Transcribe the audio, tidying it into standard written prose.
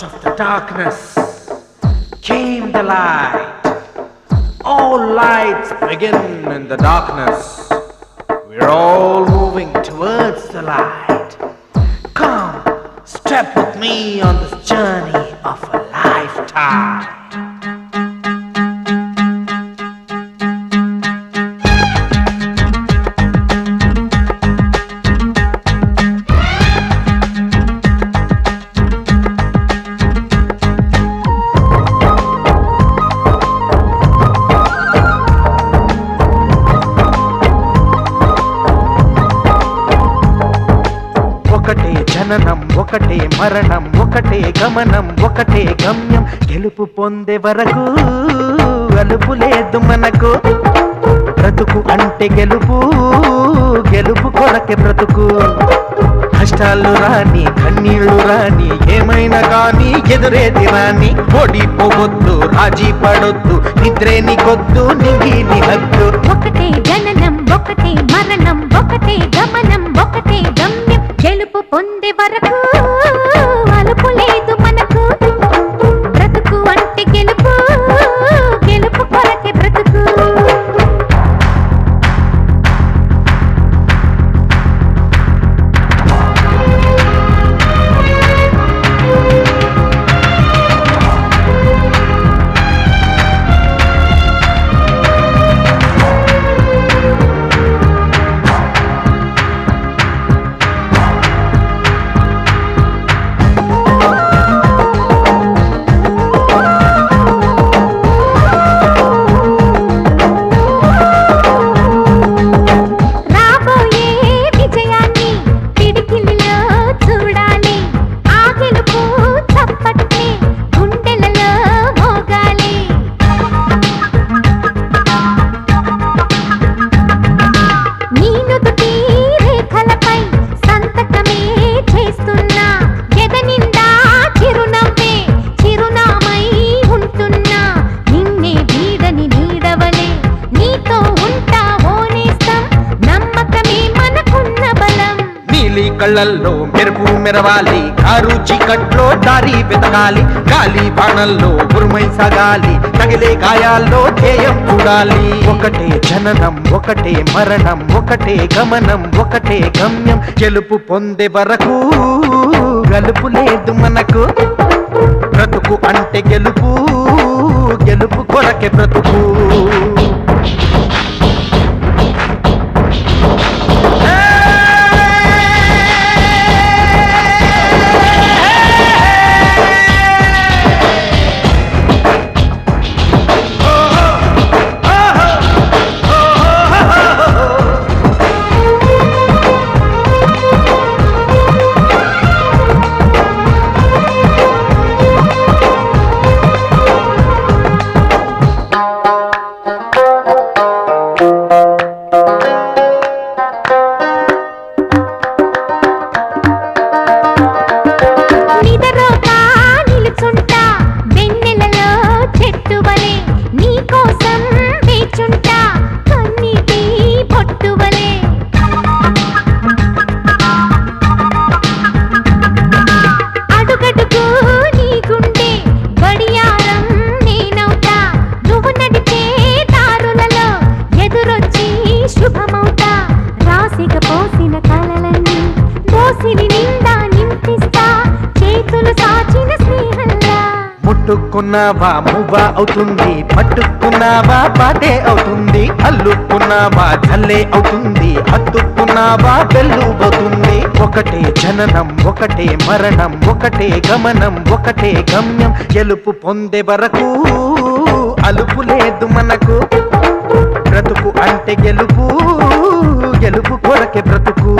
of the darkness came the light. All lights begin in the darkness. We're all moving towards the light. Come, step with me on this journey of a lifetime. ఒకటే జననం ఒకటే మరణం ఒకటే గమనం ఒకటే గమ్యం గెలుపు పొందే వరకు అలుపు లేదు మనకు బ్రతుకు అంటే గెలుపు గెలుపు కొరకే బ్రతుకు కష్టాలు రాని కన్నీళ్లు రాని ఏమైనా కానీ ఎదురేది రాని ఓడిపోవద్దు రాజీ పడొద్దు నిద్రే నీకొద్దు నిగిలి హద్దు ఒకటే జననం ఒకటే మరణం ఒకటే గమనం ఒకటే గమ్యం గెలుపు పొందే వరకు అలుపు లేదు మనకు బ్రతుకు అంటే గెలుపు గెలుపు కొరకే బ్రతుకు కళ్ళల్లో మెరుపు మెరవాలి కారు చీకట్లో దారి వెతకాలి గాలి బాణల్లో ఉరుమై సాగాలి తగిలే గాయాల్లో ధ్యేయం చూడాలి ఒకటే జననం ఒకటే మరణం ఒకటే గమనం ఒకటే గమ్యం గెలుపు పొందే వరకు గలుపు లేదు మనకు బ్రతుకు అంటే గెలుపు గెలుపు కొరకే బ్రతుకు ముట్టుకున్నావా మువ్వా అవుతుంది పట్టుకున్నావా పాటే అవుతుంది అల్లుకున్నావా జల్లే అవుతుంది హత్తుకున్నావా వెల్లుబోతుంది ఒకటే జననం ఒకటే మరణం ఒకటే గమనం ఒకటే గమ్యం గెలుపు పొందే వరకు అలుపు లేదు మనకు బ్రతుకు అంటే గెలుపు గెలుపు కొరకే బ్రతుకు